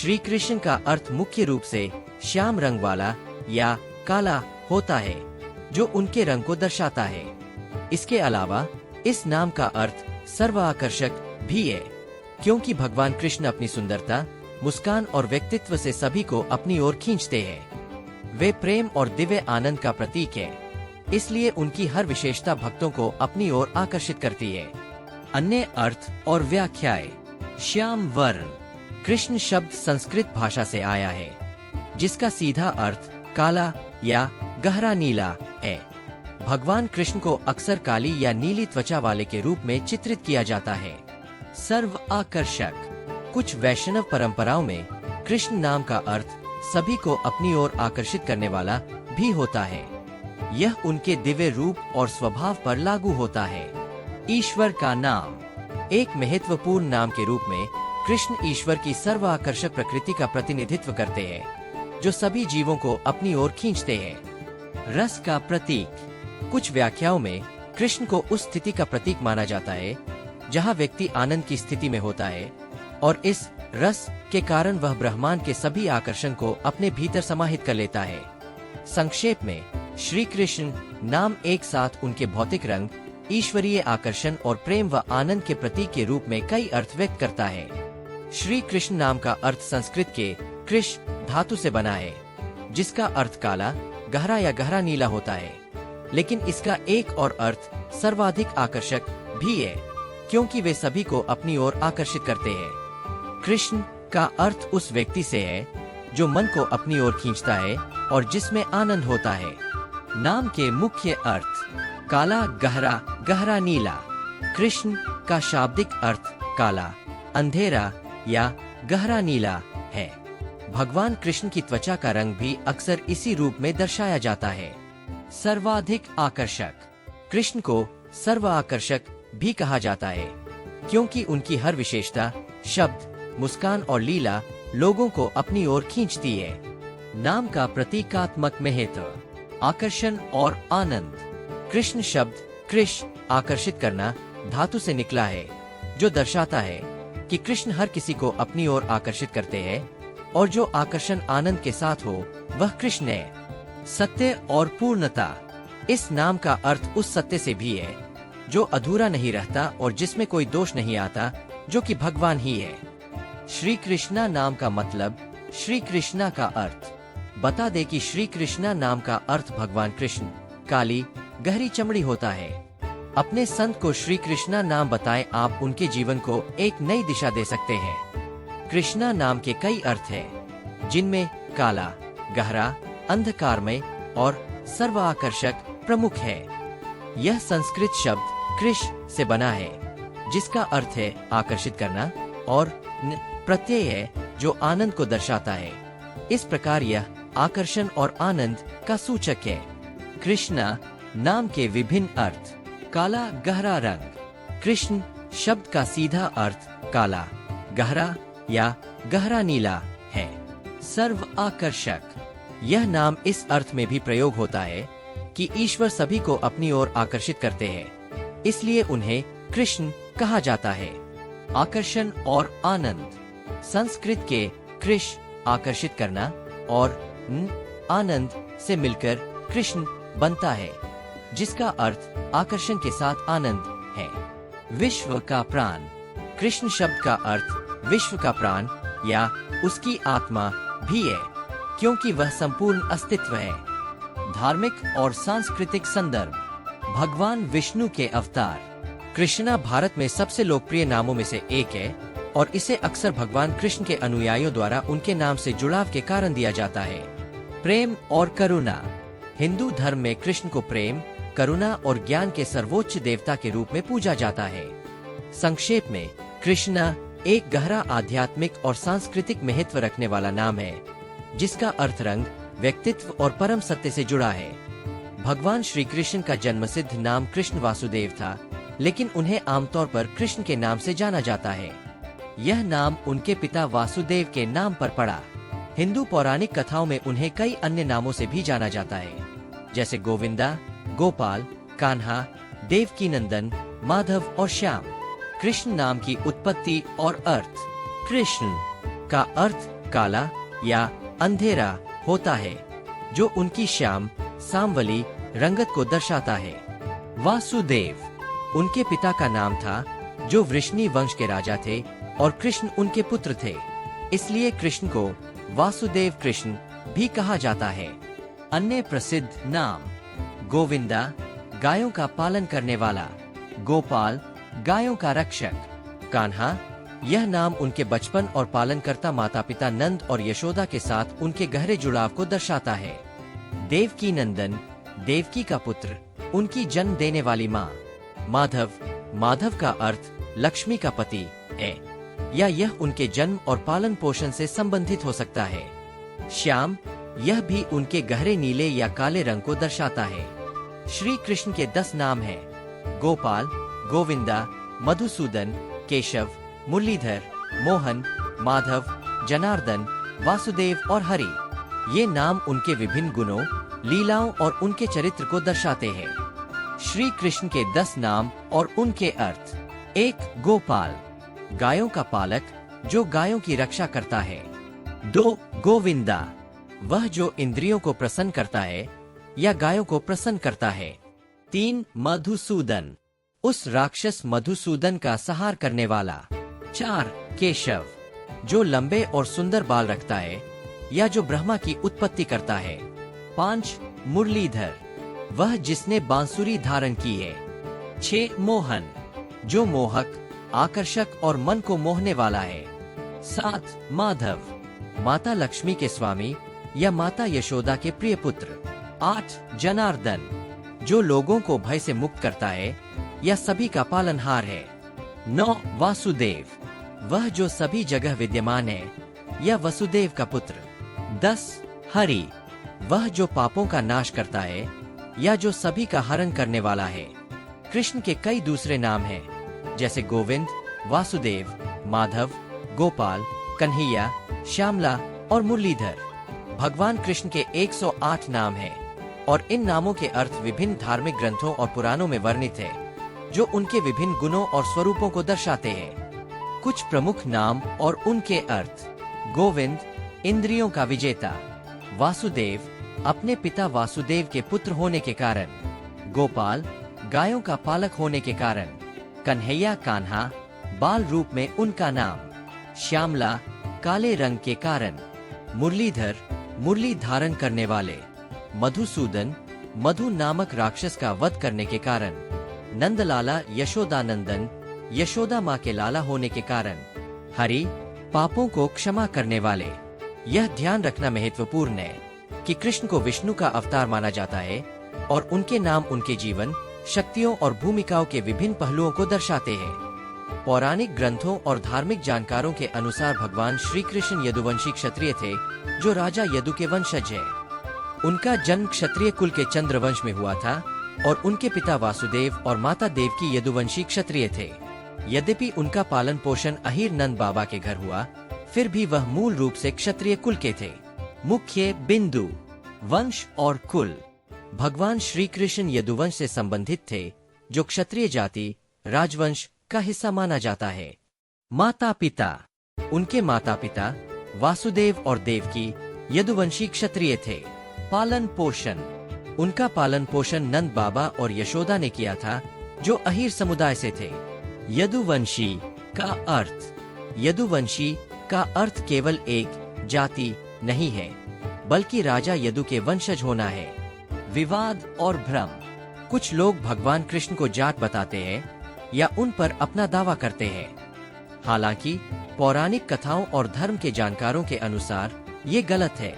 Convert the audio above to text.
श्री कृष्ण का अर्थ मुख्य रूप से श्याम रंग वाला या काला होता है, जो उनके रंग को दर्शाता है। इसके अलावा इस नाम का अर्थ सर्वाकर्षक भी है, क्योंकि भगवान कृष्ण अपनी सुंदरता, मुस्कान और व्यक्तित्व से सभी को अपनी ओर खींचते हैं। वे प्रेम और दिव्य आनंद का प्रतीक है, इसलिए उनकी हर विशेषता भक्तों को अपनी ओर आकर्षित करती है। अन्य अर्थ और व्याख्याएं। श्याम वर्ण। कृष्ण शब्द संस्कृत भाषा से आया है, जिसका सीधा अर्थ काला या गहरा नीला है। भगवान कृष्ण को अक्सर काली या नीली त्वचा वाले के रूप में चित्रित किया जाता है। सर्व आकर्षक। कुछ वैष्णव परंपराओं में कृष्ण नाम का अर्थ सभी को अपनी ओर आकर्षित करने वाला भी होता है। यह उनके दिव्य रूप और स्वभाव पर लागू होता है। ईश्वर का नाम। एक महत्वपूर्ण नाम के रूप में कृष्ण ईश्वर की सर्वाकर्षक प्रकृति का प्रतिनिधित्व करते हैं, जो सभी जीवों को अपनी ओर खींचते हैं। रस का प्रतीक। कुछ व्याख्याओं में कृष्ण को उस स्थिति का प्रतीक माना जाता है जहां व्यक्ति आनंद की स्थिति में होता है, और इस रस के कारण वह ब्रह्मांड के सभी आकर्षण को अपने भीतर समाहित कर लेता है। संक्षेप में, श्री कृष्ण नाम एक साथ उनके भौतिक रंग, ईश्वरीय आकर्षण और प्रेम व आनंद के प्रतीक के रूप में कई अर्थ व्यक्त करता है। श्री कृष्ण नाम का अर्थ संस्कृत के कृष धातु से बना है, जिसका अर्थ काला, गहरा या गहरा नीला होता है। लेकिन इसका एक और अर्थ सर्वाधिक आकर्षक भी है, क्योंकि वे सभी को अपनी ओर आकर्षित करते हैं। कृष्ण का अर्थ उस व्यक्ति से है जो मन को अपनी ओर खींचता है और जिसमें आनंद होता है। नाम के मुख्य अर्थ। काला, गहरा, गहरा नीला। कृष्ण का शाब्दिक अर्थ काला, अंधेरा या गहरा नीला है। भगवान कृष्ण की त्वचा का रंग भी अक्सर इसी रूप में दर्शाया जाता है। सर्वाधिक आकर्षक। कृष्ण को सर्वाकर्षक भी कहा जाता है, क्योंकि उनकी हर विशेषता, शब्द, मुस्कान और लीला लोगों को अपनी ओर खींचती है। नाम का प्रतीकात्मक महत्व। आकर्षण और आनंद। कृष्ण शब्द कृष आकर्षित करना धातु से निकला है, जो दर्शाता है कि कृष्ण हर किसी को अपनी ओर आकर्षित करते हैं, और जो आकर्षण आनंद के साथ हो वह कृष्ण है। सत्य और पूर्णता। इस नाम का अर्थ उस सत्य से भी है जो अधूरा नहीं रहता और जिसमें कोई दोष नहीं आता, जो कि भगवान ही है। श्री कृष्णा नाम का मतलब। श्री कृष्णा का अर्थ। बता दे कि श्री कृष्णा नाम का अर्थ भगवान कृष्ण, काली, गहरी चमड़ी होता है। अपने संत को श्री कृष्णा नाम बताएं, आप उनके जीवन को एक नई दिशा दे सकते हैं। कृष्णा नाम के कई अर्थ हैं, जिनमें काला, गहरा, अंधकारमय और सर्वाकर्षक प्रमुख है। यह संस्कृत शब्द कृष से बना है, जिसका अर्थ है आकर्षित करना, और न प्रत्यय है जो आनंद को दर्शाता है। इस प्रकार यह आकर्षण और आनंद का सूचक है। कृष्णा नाम के विभिन्न अर्थ। काला, गहरा रंग। कृष्ण शब्द का सीधा अर्थ काला, गहरा या गहरा नीला है। सर्व आकर्षक। यह नाम इस अर्थ में भी प्रयोग होता है कि ईश्वर सभी को अपनी ओर आकर्षित करते हैं, इसलिए उन्हें कृष्ण कहा जाता है। आकर्षण और आनंद। संस्कृत के कृष आकर्षित करना और आनंद से मिलकर कृष्ण बनता है, जिसका अर्थ आकर्षण के साथ आनंद है। विश्व का प्राण। कृष्ण शब्द का अर्थ विश्व का प्राण या उसकी आत्मा भी है, क्योंकि वह संपूर्ण अस्तित्व है। धार्मिक और सांस्कृतिक संदर्भ। भगवान विष्णु के अवतार। कृष्णा भारत में सबसे लोकप्रिय नामों में से एक है, और इसे अक्सर भगवान कृष्ण के अनुयायियों द्वारा उनके नाम से जुड़ाव के कारण दिया जाता है। प्रेम और करुणा। हिंदू धर्म में कृष्ण को प्रेम, करुणा और ज्ञान के सर्वोच्च देवता के रूप में पूजा जाता है। संक्षेप में, कृष्णा एक गहरा आध्यात्मिक और सांस्कृतिक महत्व रखने वाला नाम है, जिसका अर्थ रंग, व्यक्तित्व और परम सत्य से जुड़ा है। भगवान श्री कृष्ण का जन्मसिद्ध नाम कृष्ण वासुदेव था, लेकिन उन्हें आमतौर पर कृष्ण के नाम से जाना जाता है। यह नाम उनके पिता वासुदेव के नाम पर पड़ा। हिंदू पौराणिक कथाओं में उन्हें कई अन्य नामों से भी जाना जाता है, जैसे गोविंदा, गोपाल, कान्हा, देवकी नंदन, माधव और श्याम। कृष्ण नाम की उत्पत्ति और अर्थ। कृष्ण का अर्थ काला या अंधेरा होता है, जो उनकी श्याम सांवली रंगत को दर्शाता है। वासुदेव उनके पिता का नाम था, जो वृष्णि वंश के राजा थे, और कृष्ण उनके पुत्र थे, इसलिए कृष्ण को वासुदेव कृष्ण भी कहा जाता है। अन्य प्रसिद्ध नाम: गोविंदा गायों का पालन करने वाला, गोपाल गायों का रक्षक, कान्हा यह नाम उनके बचपन और पालनकर्ता माता पिता नंद और यशोदा के साथ उनके गहरे जुड़ाव को दर्शाता है। देवकी नंदन देवकी का पुत्र, उनकी जन्म देने वाली माँ। माधव माधव का अर्थ लक्ष्मी का पति है, या यह उनके जन्म और पालन पोषण से संबंधित हो सकता है। श्याम यह भी उनके गहरे नीले या काले रंग को दर्शाता है। श्री कृष्ण के 10 नाम हैं: गोपाल, गोविंदा, मधुसूदन, केशव, मुरलीधर, मोहन, माधव, जनार्दन, वासुदेव और हरि। ये नाम उनके विभिन्न गुणों, लीलाओं और उनके चरित्र को दर्शाते हैं। श्री कृष्ण के 10 नाम और उनके अर्थ: 1. गोपाल गायों का पालक, जो गायों की रक्षा करता है। 2. गोविंदा वह जो इंद्रियों को प्रसन्न करता है या गायों को प्रसन्न करता है। 3. मधुसूदन उस राक्षस मधुसूदन का संहार करने वाला। 4. केशव जो लंबे और सुंदर बाल रखता है या जो ब्रह्मा की उत्पत्ति करता है। 5. मुरलीधर वह जिसने बांसुरी धारण की है। 6. मोहन जो मोहक, आकर्षक और मन को मोहने वाला है। 7. माधव माता लक्ष्मी के स्वामी या माता यशोदा के प्रिय पुत्र। 8. जनार्दन जो लोगों को भय से मुक्त करता है या सभी का पालनहार है। 9. वासुदेव वह जो सभी जगह विद्यमान है या वसुदेव का पुत्र। 10. हरि वह जो पापों का नाश करता है या जो सभी का हरण करने वाला है। कृष्ण के कई दूसरे नाम हैं, जैसे गोविंद, वासुदेव, माधव, गोपाल, कन्हैया, श्यामला और मुरलीधर। भगवान कृष्ण के 108 नाम हैं और इन नामों के अर्थ विभिन्न धार्मिक ग्रंथों और पुराणों में वर्णित है, जो उनके विभिन्न गुणों और स्वरूपों को दर्शाते हैं। कुछ प्रमुख नाम और उनके अर्थ: गोविंद इंद्रियों का विजेता, वासुदेव अपने पिता वासुदेव के पुत्र होने के कारण, गोपाल गायों का पालक होने के कारण, कन्हैया कान्हा बाल रूप में उनका नाम, श्यामला काले रंग के कारण, मुरलीधर मुरली धारण करने वाले, मधुसूदन मधु नामक राक्षस का वध करने के कारण, नंदलाला यशोदानंदन यशोदा माँ के लाला होने के कारण, हरि पापों को क्षमा करने वाले। यह ध्यान रखना महत्वपूर्ण है कि कृष्ण को विष्णु का अवतार माना जाता है और उनके नाम उनके जीवन, शक्तियों और भूमिकाओं के विभिन्न पहलुओं को दर्शाते हैं। पौराणिक ग्रंथों और धार्मिक जानकारों के अनुसार भगवान श्री कृष्ण यदुवंशी क्षत्रिय थे, जो राजा यदु के वंशज है। उनका जन्म क्षत्रिय कुल के चंद्रवंश में हुआ था और उनके पिता वासुदेव और माता देवकी यदुवंशी क्षत्रिय थे। यद्यपि उनका पालन पोषण अहीर नंद बाबा के घर हुआ, फिर भी वह मूल रूप से क्षत्रिय कुल के थे। मुख्य बिंदु: वंश और कुल। भगवान श्री कृष्ण यदुवंश से संबंधित थे, जो क्षत्रिय जाति राजवंश का हिस्सा माना जाता है। माता पिता: उनके माता पिता वासुदेव और देवकी यदुवंशी क्षत्रिय थे। पालन पोषण: उनका पालन पोषण नंद बाबा और यशोदा ने किया था, जो अहीर समुदाय से थे। यदुवंशी का अर्थ: यदुवंशी का अर्थ केवल एक जाति नहीं है, बल्कि राजा यदु के वंशज होना है। विवाद और भ्रम: कुछ लोग भगवान कृष्ण को जाट बताते हैं या उन पर अपना दावा करते हैं। हालांकि पौराणिक कथाओं और धर्म के जानकारों के अनुसार ये गलत है।